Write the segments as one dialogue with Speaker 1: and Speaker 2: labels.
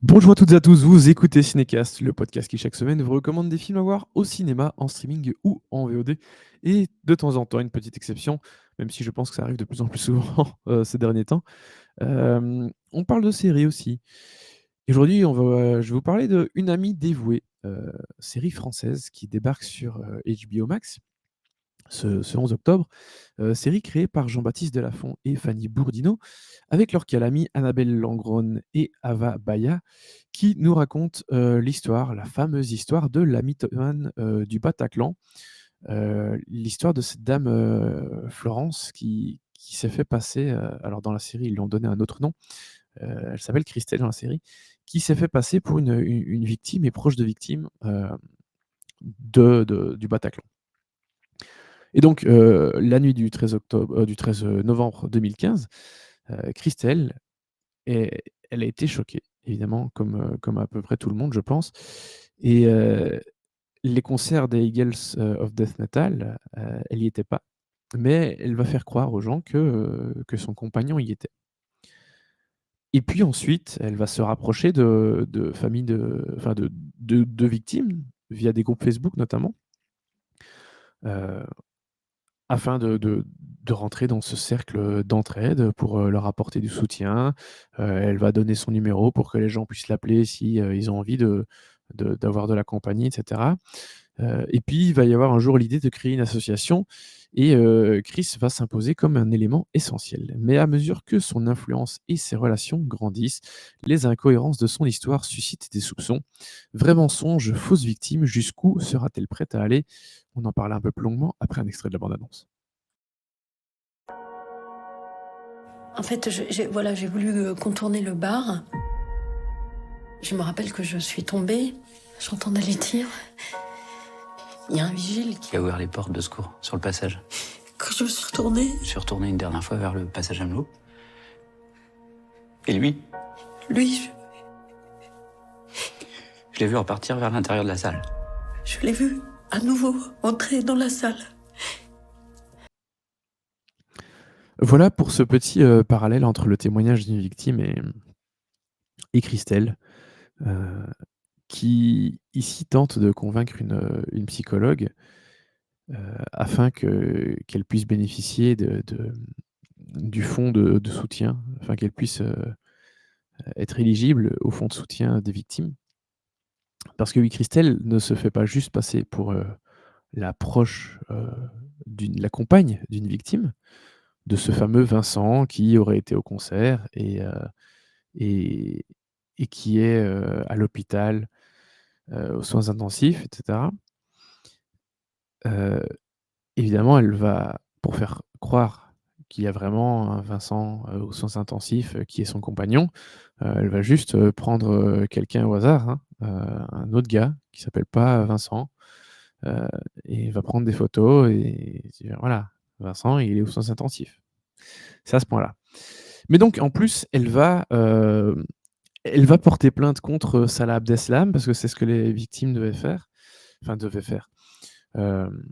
Speaker 1: Bonjour à toutes et à tous, vous écoutez Cinécast, le podcast qui chaque semaine vous recommande des films à voir au cinéma, en streaming ou en VOD. Et de temps en temps, une petite exception, même si je pense que ça arrive de plus en plus souvent ces derniers temps. On parle de séries aussi. Et aujourd'hui, je vais vous parler de Une amie dévouée, série française qui débarque sur HBO Max ce 11 octobre. Série créée par Jean-Baptiste Delafont et Fanny Bourdino, avec leur calami Annabelle Langron et Ava Baya, qui nous racontent l'histoire, la fameuse histoire de la mythomane du Bataclan, l'histoire de cette dame Florence qui s'est fait passer, alors dans la série ils lui ont donné un autre nom, elle s'appelle Christelle dans la série, qui s'est fait passer pour une victime et proche de victime du Bataclan. Et donc, la nuit du 13 novembre 2015, Christelle, elle a été choquée, évidemment, comme à peu près tout le monde, je pense. Et les concerts des Eagles of Death Metal, elle y était pas, mais elle va faire croire aux gens que son compagnon y était. Et puis ensuite, elle va se rapprocher de familles enfin de victimes, via des groupes Facebook notamment, heu afin de rentrer dans ce cercle d'entraide pour, leur apporter du soutien. Elle va donner son numéro pour que les gens puissent l'appeler si, ils ont envie d'avoir de la compagnie et cetera. Et puis il va y avoir un jour l'idée de créer une association et Chris va s'imposer comme un élément essentiel. Mais à mesure que son influence et ses relations grandissent, les incohérences de son histoire suscitent des soupçons. Vrai mensonge, fausse victime, jusqu'où sera-t-elle prête à aller? On en parle un peu plus longuement après un extrait de la bande annonce.
Speaker 2: En fait, j'ai voulu contourner le bar. Je me rappelle que je suis tombée, j'entendais les tirs. Il y a un vigile
Speaker 3: qui a ouvert les portes de secours sur le passage.
Speaker 2: Quand je me suis retournée,
Speaker 3: Je suis retourné une dernière fois vers le passage Amelot. Et lui,
Speaker 2: lui,
Speaker 3: je l'ai vu repartir vers l'intérieur de la salle.
Speaker 2: je l'ai vu à nouveau entrer dans la salle.
Speaker 1: Voilà pour ce petit, parallèle entre le témoignage d'une victime et Christelle, heu, qui ici tente de convaincre une psychologue, afin qu'elle puisse bénéficier du fonds de soutien, afin qu'elle puisse, être éligible au fonds de soutien des victimes. Parce que oui, Christelle ne se fait pas juste passer pour, la proche, la compagne d'une victime, de ce fameux Vincent qui aurait été au concert et et qui est, à l'hôpital, aux soins intensifs et cetera. Heu, Évidemment, elle va pour faire croire qu'il y a vraiment un Vincent, aux soins intensifs, qui est son compagnon, elle va juste, prendre, quelqu'un au hasard, hein, un autre gars qui s'appelle pas Vincent, heu et va prendre des photos et dire: «Voilà, Vincent, il est aux soins intensifs». C'est à ce point-là. Mais donc en plus, elle va porter plainte contre Salah Abdeslam parce que c'est ce que les victimes devaient faire. Hem,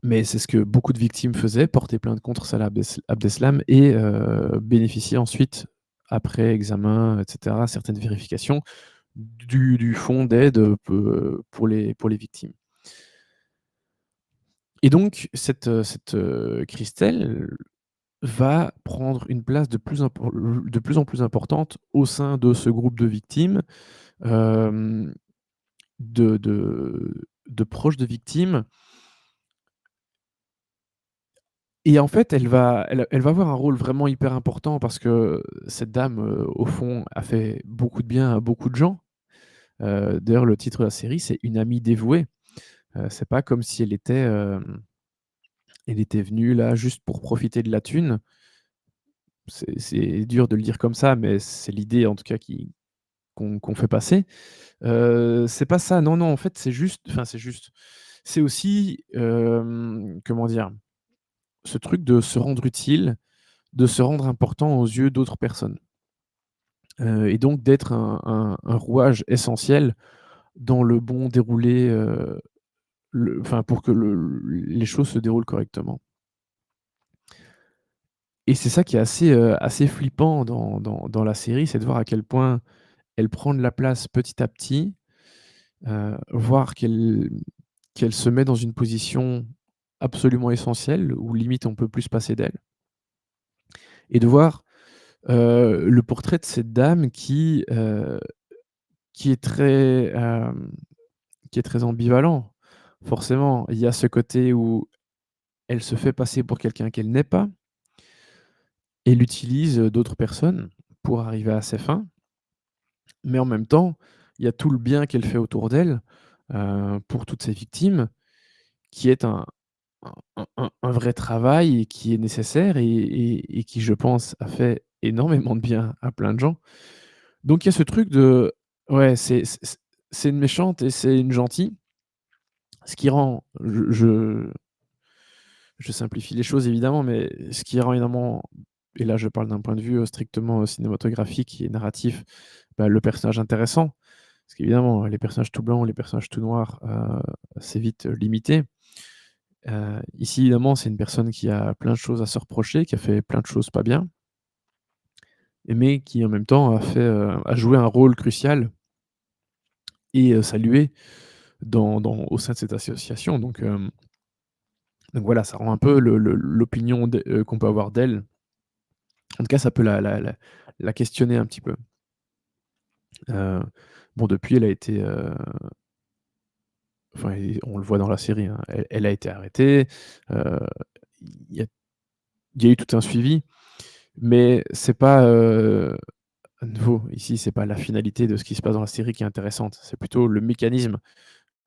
Speaker 1: mais c'est ce que beaucoup de victimes faisaient, porter plainte contre Salah Abdeslam et bénéficier ensuite, après examen et cetera, certaines vérifications, du fonds d'aide, pour les victimes. Et donc Christelle va prendre une place de plus en plus importante au sein de ce groupe de victimes, hem, de proches de victimes. Et en fait, elle va avoir un rôle vraiment hyper important parce que cette dame, au fond, a fait beaucoup de bien à beaucoup de gens. D'ailleurs, le titre de la série, c'est Une amie dévouée. C'est pas comme si elle était venue là juste pour profiter de la thune. C'est dur de le dire comme ça, mais c'est l'idée en tout cas qu'on fait passer. C'est pas ça, non, non, en fait, c'est juste, c'est aussi, comment dire? Ce truc de se rendre utile, de se rendre important aux yeux d'autres personnes, et donc d'être un rouage essentiel dans le bon déroulé, pour que les choses se déroulent correctement. Et c'est ça qui est assez flippant dans la série, c'est de voir à quel point elle prend de la place petit à petit, voir qu'elle se met dans une position absolument essentielle où limite on peut plus se passer d'elle et de voir, le portrait de cette dame qui est très, qui est très ambivalent. Forcément, il y a ce côté où elle se fait passer pour quelqu'un qu'elle n'est pas. Elle utilise, d'autres personnes pour arriver à ses fins, mais en même temps, il y a tout le bien qu'elle fait autour d'elle, pour toutes ses victimes, qui est un vrai travail et qui est nécessaire et qui, je pense, a fait énormément de bien à plein de gens. Donc il y a ce truc de ouais, c'est une méchante et c'est une gentille, ce qui rend je simplifie les choses évidemment, mais ce qui rend évidemment et là je parle d'un point de vue, strictement, cinématographique et narratif, bah, le personnage intéressant. Parce qu'évidemment, les personnages tout blancs, les personnages tout noirs, c'est vite, limité. Ici évidemment, c'est une personne qui a plein de choses à se reprocher, qui a fait plein de choses pas bien, mais qui en même temps a joué un rôle crucial et salué au sein de cette association. Donc voilà, ça rend un peu l'opinion qu'on peut avoir d'elle. En tout cas, ça peut la questionner un petit peu. Heu, bon, depuis, elle a été, enfin, et on le voit dans la série, hein, elle a été arrêtée, heu, il y a il y a eu tout un suivi, mais c'est pas, à nouveau, ici, c'est pas la finalité de ce qui se passe dans la série qui est intéressante, c'est plutôt le mécanisme,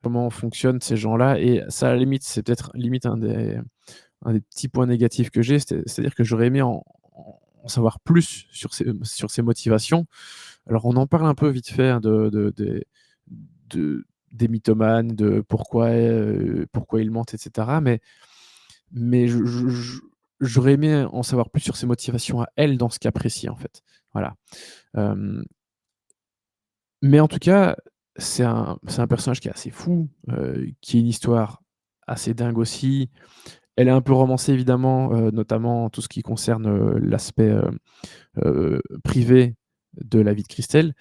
Speaker 1: comment fonctionnent ces gens-là et ça, à la limite, c'est peut-être limite un des petits points négatifs que j'ai, c'est-à-dire que j'aurais aimé en savoir plus sur ses motivations. Alors on en parle un peu vite fait, hein, de des mythomanes, de pourquoi ils mentent et cetera, mais j'aurais aimé en savoir plus sur ses motivations à elle dans ce cas précis, en fait. Voilà. Hem, mais en tout cas, c'est un personnage qui est assez fou, qui a une histoire assez dingue aussi. Elle est un peu romancée évidemment, notamment tout ce qui concerne, l'aspect, privé de la vie de Christelle.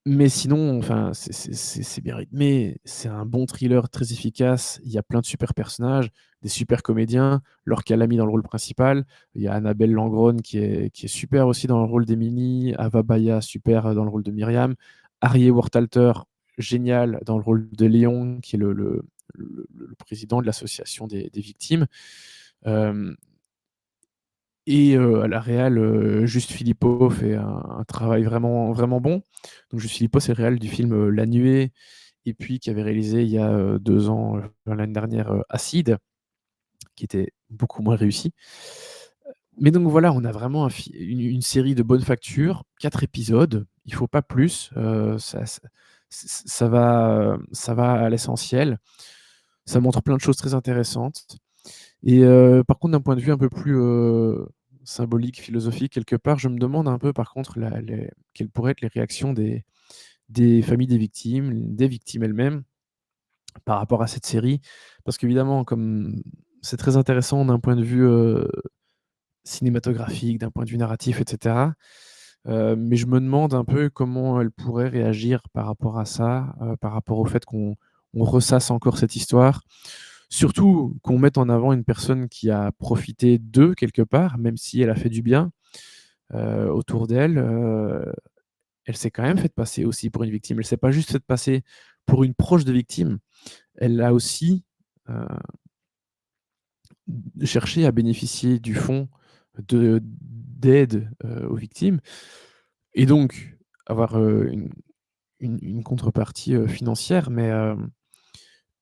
Speaker 1: Mais sinon, enfin, c'est bien rythmé, c'est un bon thriller très efficace. Il y a plein de super personnages, des super comédiens. Laure Calamy dans le rôle principal. Il y a Annabelle Langrone qui est super aussi dans le rôle d'Emily. Ava Baya, super, dans le rôle de Myriam. Harry Wortalter, génial dans le rôle de Léon, qui est le président de l'association des victimes. Hem et à la réal, Juste Philippot fait un travail vraiment vraiment bon. Donc Juste Philippot, c'est le réal du film, La Nuée et puis qui avait réalisé il y a, 2 ans, l'année dernière, Acide, qui était beaucoup moins réussi. Mais donc voilà, on a vraiment une série de bonne facture, 4 épisodes, il faut pas plus, ça va à l'essentiel. Ça montre plein de choses très intéressantes. Et par contre, d'un point de vue un peu plus, symbolique, philosophique, quelque part, je me demande un peu par contre quelles pourraient être les réactions des familles des victimes elles-mêmes, par rapport à cette série. Parce qu'évidemment, comme c'est très intéressant d'un point de vue, cinématographique, d'un point de vue narratif et cetera, mais je me demande un peu comment elles pourraient réagir par rapport à ça, par rapport au fait qu'on ressasse encore cette histoire. Surtout qu'on mette en avant une personne qui a profité d'eux quelque part, même si elle a fait du bien, autour d'elle, elle s'est quand même faite passer aussi pour une victime. Elle s'est pas juste faite passer pour une proche de victime, elle a aussi, heu, cherché à bénéficier du fonds d'aide, aux victimes et donc avoir, une contrepartie, financière mais,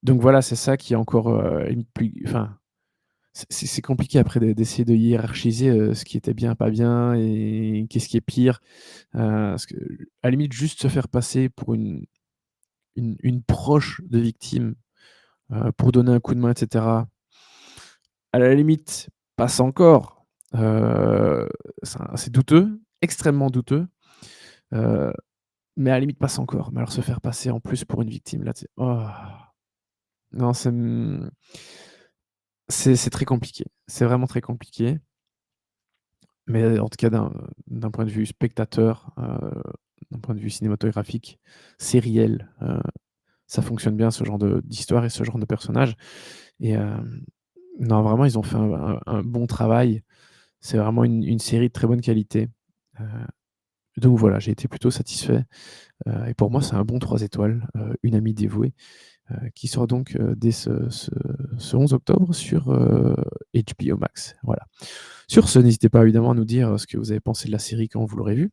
Speaker 1: donc voilà, c'est ça qui est encore, limite plus enfin c'est compliqué après d'essayer de hiérarchiser, ce qui était bien, pas bien et qu'est-ce qui est pire. Parce que, à la limite, juste se faire passer pour une proche de victime, pour donner un coup de main et cetera, à la limite, passe encore. C'est douteux, extrêmement douteux, heu, mais à la limite passe encore. Mais alors se faire passer en plus pour une victime, là, tu oh! Non, c'est très compliqué. C'est vraiment très compliqué. Mais en tout cas, d'un point de vue spectateur, d'un point de vue cinématographique, sériel, ça fonctionne bien ce genre d'histoire et ce genre de personnage et non, vraiment, ils ont fait un bon travail. C'est vraiment une série de très bonne qualité, heu, donc voilà, j'ai été plutôt satisfait, et pour moi, c'est un bon 3 étoiles, Une amie dévouée, qui sort donc, dès ce 11 octobre sur, HBO Max. Voilà. Sur ce, n'hésitez pas évidemment à nous dire ce que vous avez pensé de la série quand vous l'aurez vue.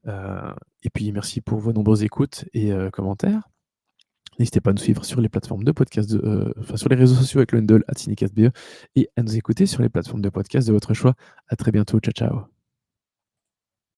Speaker 1: Et puis merci pour vos nombreuses écoutes et commentaires. N'hésitez pas à nous suivre sur les plateformes de podcast enfin sur les réseaux sociaux avec le handle @cinecastbe et à nous écouter sur les plateformes de podcast de votre choix. À très bientôt. Ciao, ciao.